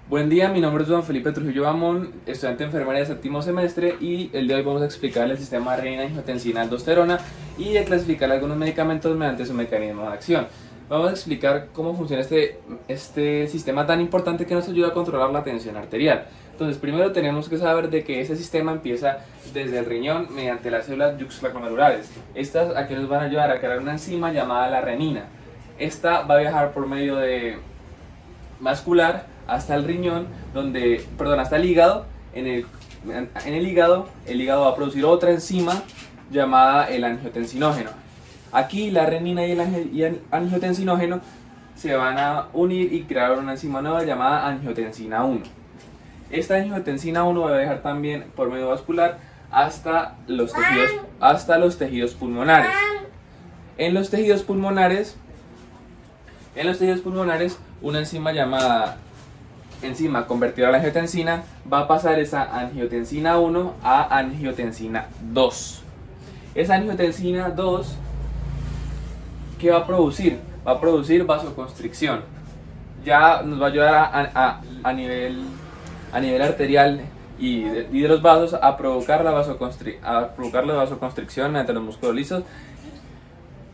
Buen día, mi nombre es Juan Felipe Trujillo Bamón, estudiante de enfermería de séptimo semestre, y el día de hoy vamos a explicar el sistema renina-angiotensina-aldosterona y a clasificar algunos medicamentos mediante su mecanismo de acción. Vamos a explicar cómo funciona este sistema tan importante que nos ayuda a controlar la tensión arterial. Entonces, primero tenemos que saber de que ese sistema empieza desde el riñón mediante las células yuxtacoglomerulares. Estas aquí nos van a ayudar a crear una enzima llamada la renina. Esta va a viajar por medio de vascular hasta el riñón, hasta el hígado. En el hígado va a producir otra enzima llamada el angiotensinógeno. Aquí la renina y el angiotensinógeno se van a unir y crear una enzima nueva llamada angiotensina 1. Esta angiotensina 1 va a viajar también por medio vascular hasta los tejidos pulmonares. En los tejidos pulmonares, una enzima llamada enzima convertidora a la angiotensina va a pasar esa angiotensina 1 a angiotensina 2. Esa angiotensina 2, ¿qué va a producir? Va a producir vasoconstricción. Ya nos va a ayudar a nivel arterial y de los vasos a provocar la vasoconstricción mediante los músculos lisos.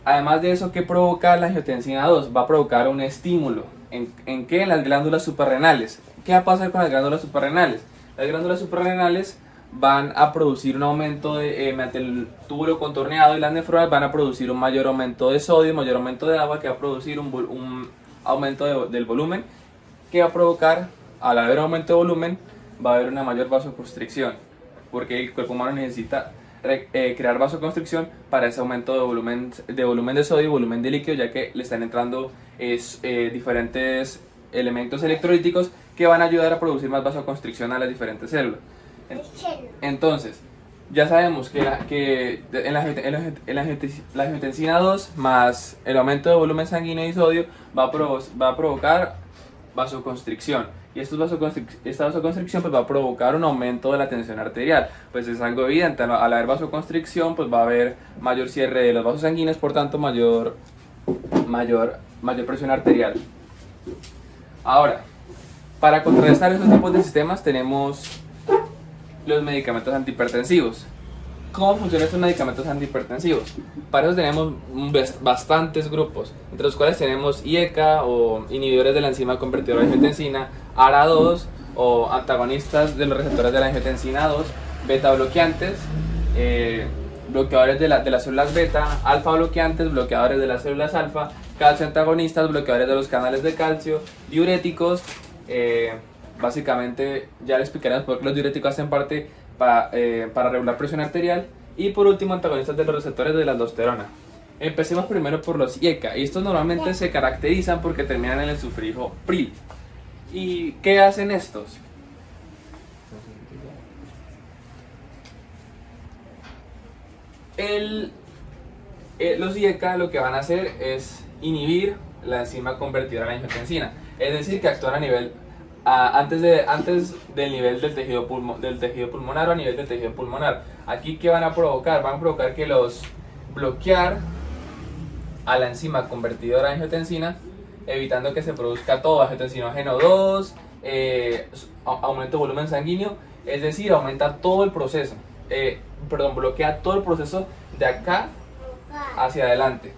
Además de eso, ¿qué provoca la angiotensina 2? Va a provocar un estímulo. ¿En qué? En las glándulas suprarrenales. ¿Qué va a pasar con las glándulas suprarrenales? Las glándulas suprarrenales van a producir un aumento mediante el túbulo contorneado, y las nefronas van a producir un mayor aumento de sodio, mayor aumento de agua, que va a producir un aumento del volumen, que va a provocar, al haber aumento de volumen, va a haber una mayor vasoconstricción, porque el cuerpo humano necesita crear vasoconstricción para ese aumento de volumen de sodio y volumen de líquido, ya que le están entrando diferentes elementos electrolíticos que van a ayudar a producir más vasoconstricción a las diferentes células. Entonces, ya sabemos que la angiotensina 2 más el aumento de volumen sanguíneo y sodio va a provocar vasoconstricción. Y esta vasoconstricción pues va a provocar un aumento de la tensión arterial. Pues es algo evidente, al haber vasoconstricción pues va a haber mayor cierre de los vasos sanguíneos, por tanto mayor presión arterial. Ahora, para contrarrestar estos tipos de sistemas tenemos los medicamentos antihipertensivos. ¿Cómo funcionan estos medicamentos antihipertensivos? Para eso tenemos bastantes grupos, entre los cuales tenemos IECA o inhibidores de la enzima convertidora de angiotensina, ARA2 o antagonistas de los receptores de la angiotensina 2, beta bloqueantes, bloqueadores de las células beta, alfa bloqueantes, bloqueadores de las células alfa, calcio antagonistas, bloqueadores de los canales de calcio, diuréticos. Básicamente ya les explicaremos por qué los diuréticos hacen parte para regular presión arterial, y por último antagonistas de los receptores de la aldosterona. Empecemos primero por los IECA, y estos normalmente se caracterizan porque terminan en el sufijo PRIL. ¿Y qué hacen estos? Los IECA lo que van a hacer es inhibir la enzima convertidora a la angiotensina, es decir, que actúan a nivel antes del nivel del tejido pulmonar o a nivel del tejido pulmonar. Aquí, ¿qué van a provocar? Van a provocar que bloquear a la enzima convertidora de angiotensina, evitando que se produzca todo angiotensinógeno 2, aumento de volumen sanguíneo, es decir, aumenta todo el proceso, bloquea todo el proceso de acá hacia adelante.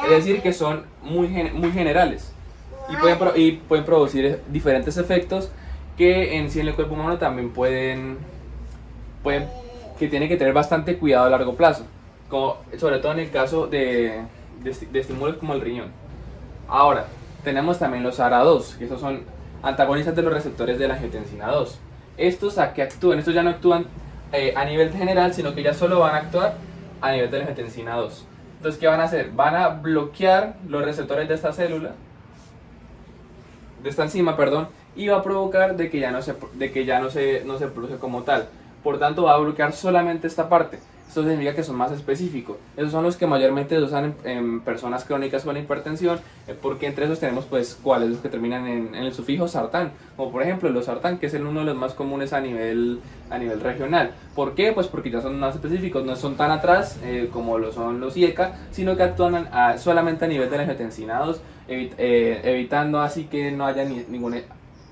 Es decir, que son muy generales. Y pueden producir diferentes efectos que en sí en el cuerpo humano también que tienen que tener bastante cuidado a largo plazo, sobre todo en el caso de estímulos como el riñón. Ahora, tenemos también los ARA2, que estos son antagonistas de los receptores de la angiotensina 2. ¿Estos a qué actúan? Estos ya no actúan a nivel general, sino que ya solo van a actuar a nivel de la angiotensina 2. Entonces, ¿qué van a hacer? Van a bloquear los receptores de esta enzima, y va a provocar de que ya no se produce como tal. Por tanto, va a bloquear solamente esta parte. Esto significa que son más específicos. Esos son los que mayormente se usan en personas crónicas con hipertensión, porque entre esos tenemos pues cuáles, los que terminan en el sufijo sartán, como por ejemplo los sartán, que es uno de los más comunes a nivel regional. ¿Por qué? Pues porque ya son más específicos, no son tan atrás como lo son los IECA, sino que actúan solamente a nivel de la angiotensina 2, evitando así que no haya ningún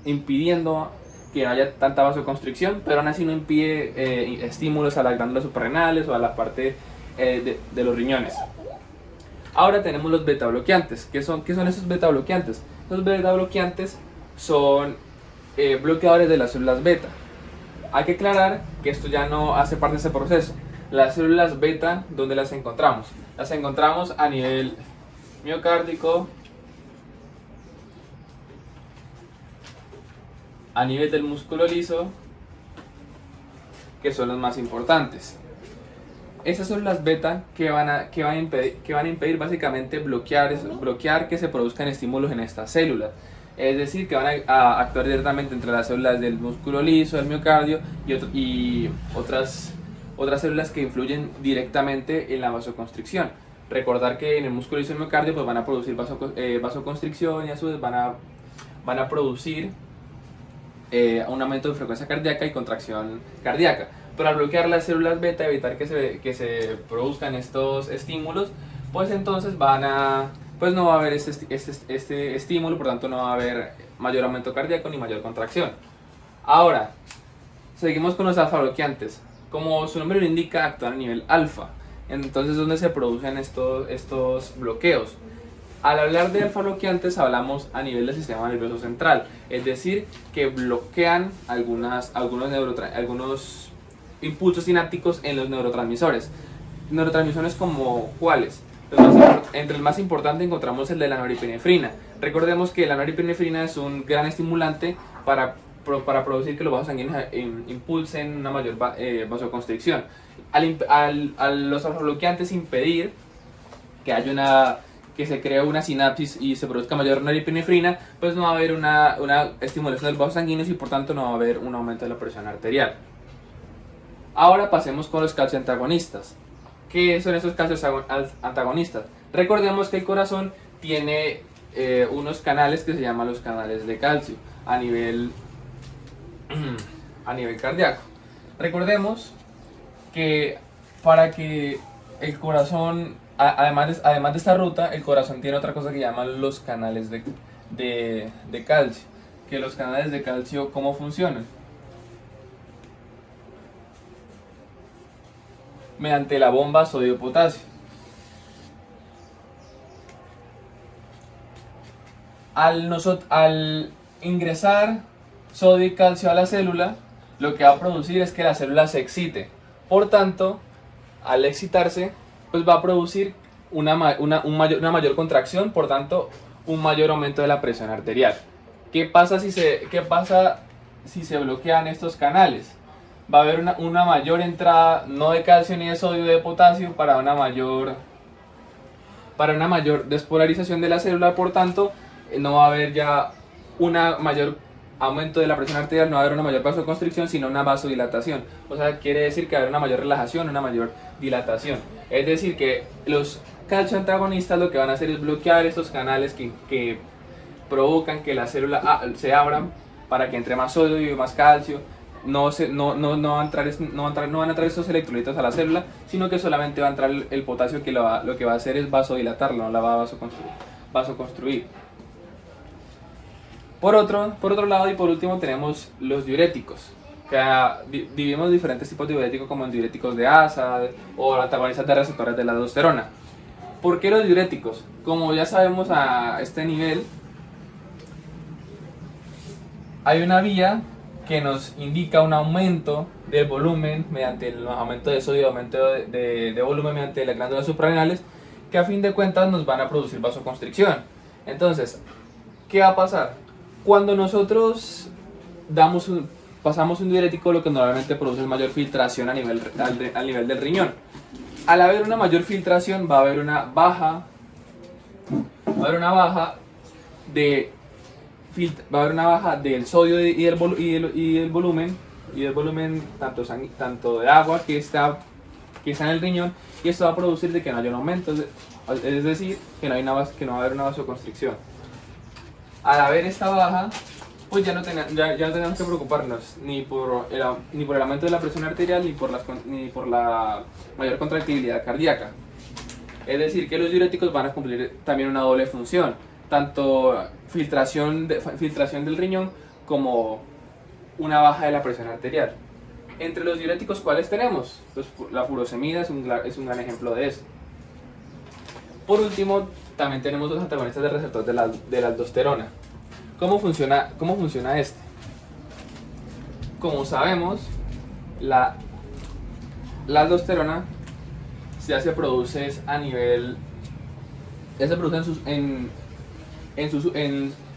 impidiendo que no haya tanta vasoconstricción, pero aún así no impide estímulos a las glándulas suprarrenales o a la parte de los riñones. Ahora tenemos los beta bloqueantes. ¿Qué son esos beta bloqueantes? Los beta bloqueantes son bloqueadores de las células beta. Hay que aclarar que esto ya no hace parte de ese proceso. Las células beta, ¿dónde las encontramos? Las encontramos a nivel miocárdico, a nivel del músculo liso, que son los más importantes. Esas células beta que van a impedir básicamente bloquear que se produzcan estímulos en estas células. Es decir, que van a actuar directamente entre las células del músculo liso, del miocardio y otras células que influyen directamente en la vasoconstricción. Recordar que en el músculo liso y el miocardio pues van a producir vasoconstricción y a su vez van a producir un aumento de frecuencia cardíaca y contracción cardíaca. Pero al bloquear las células beta, evitar que se produzcan estos estímulos, pues entonces pues no va a haber este estímulo, por tanto no va a haber mayor aumento cardíaco ni mayor contracción. Ahora, seguimos con los alfa bloqueantes. Como su nombre lo indica, actúan a nivel alfa. Entonces, ¿dónde se producen estos bloqueos? Al hablar de alfa bloqueantes hablamos a nivel del sistema nervioso central, es decir, que bloquean algunos impulsos sinápticos en los neurotransmisores. Neurotransmisores como ¿cuáles? Entre el más importante encontramos el de la norepinefrina. Recordemos que la norepinefrina es un gran estimulante para producir que los vasos sanguíneos impulsen una mayor vasoconstricción. Al los alfa-bloqueantes impedir que se cree una sinapsis y se produzca mayor norepinefrina, pues no va a haber una estimulación del vaso sanguíneo y por tanto no va a haber un aumento de la presión arterial. Ahora pasemos con los calcioantagonistas. ¿Qué son estos calcioantagonistas? Recordemos que el corazón tiene unos canales que se llaman los canales de calcio a nivel cardíaco. Recordemos que para que el corazón, además de esta ruta, el corazón tiene otra cosa que llaman los canales de calcio. Que los canales de calcio, ¿cómo funcionan? Mediante la bomba sodio-potasio. Al ingresar sodio y calcio a la célula, lo que va a producir es que la célula se excite. Por tanto, al excitarse, pues va a producir una mayor contracción, por tanto, un mayor aumento de la presión arterial. ¿Qué pasa si se bloquean estos canales? Va a haber una mayor entrada, no de calcio ni de sodio, de potasio, para una mayor despolarización de la célula. Por tanto, no va a haber ya una mayor aumento de la presión arterial, no va a haber una mayor vasoconstricción, sino una vasodilatación. O sea, quiere decir que va a haber una mayor relajación, una mayor dilatación. Es decir, que los calcioantagonistas lo que van a hacer es bloquear estos canales que provocan que la célula se abran para que entre más sodio y más calcio. No van a entrar estos electrolitos a la célula, sino que solamente va a entrar el potasio, que lo que va a hacer es vasodilatarlo, no la va a vasoconstruir. Por otro lado y por último tenemos los diuréticos, que dividimos diferentes tipos de diuréticos como en diuréticos de asa o antagonistas de receptores de la aldosterona. ¿Por qué los diuréticos? Como ya sabemos a este nivel, hay una vía que nos indica un aumento del volumen mediante el aumento de sodio, aumento de volumen mediante las glándulas suprarrenales, que a fin de cuentas nos van a producir vasoconstricción. Entonces, ¿qué va a pasar? Cuando nosotros pasamos un diurético, lo que normalmente produce es mayor filtración al nivel del riñón. Al haber una mayor filtración va a haber una baja del sodio y del volumen tanto de agua que está en el riñón, y esto va a producir de que no haya un aumento, es decir, que no va a haber una vasoconstricción. Al haber esta baja, pues ya no tenemos que preocuparnos ni por el aumento de la presión arterial ni por la mayor contractibilidad cardíaca. Es decir, que los diuréticos van a cumplir también una doble función, tanto filtración del riñón como una baja de la presión arterial. Entre los diuréticos, ¿cuáles tenemos? Pues la furosemida es un gran ejemplo de eso. Por último, también tenemos los antagonistas del receptor de la aldosterona. ¿Cómo funciona este? Como sabemos, la aldosterona ya se produce a nivel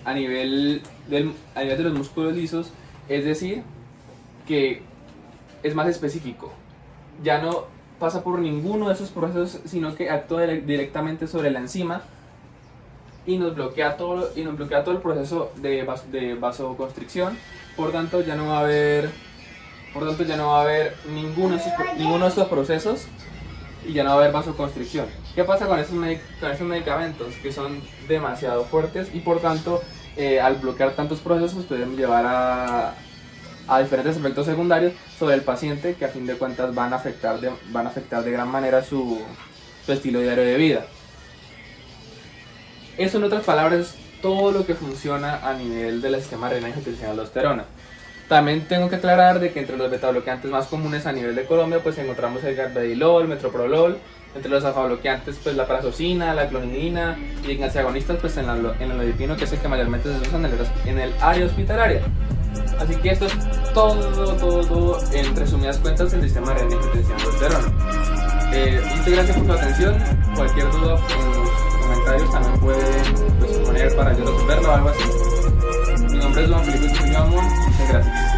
a nivel de los músculos lisos, es decir, que es más específico. Ya no pasa por ninguno de esos procesos, sino que actúa directamente sobre la enzima y nos bloquea todo el proceso de vasoconstricción. Por tanto, ya no va a haber ninguno de estos procesos y ya no va a haber vasoconstricción. ¿Qué pasa con estos medicamentos? Que son demasiado fuertes y por tanto, al bloquear tantos procesos, pueden llevar a diferentes efectos secundarios sobre el paciente, que a fin de cuentas van a afectar de gran manera su estilo diario de vida. Eso, en otras palabras, es todo lo que funciona a nivel del sistema renal y angiotensina de aldosterona. También tengo que aclarar de que entre los betabloqueantes más comunes a nivel de Colombia pues encontramos el garbedilol, metoprolol. Entre los alfabloqueantes pues la prazosina, la clonidina, y en antagonistas pues el nalodipino, que es el que mayormente se usa en el área hospitalaria. Así que esto es todo en resumidas cuentas el sistema renal y angiotensina de aldosterona. Muchas gracias por su atención. Cualquier duda en los comentarios también pueden poner para yo resolverlo o algo así. Mi nombre es Juan Felipe Trujillo Amón. Muchas gracias.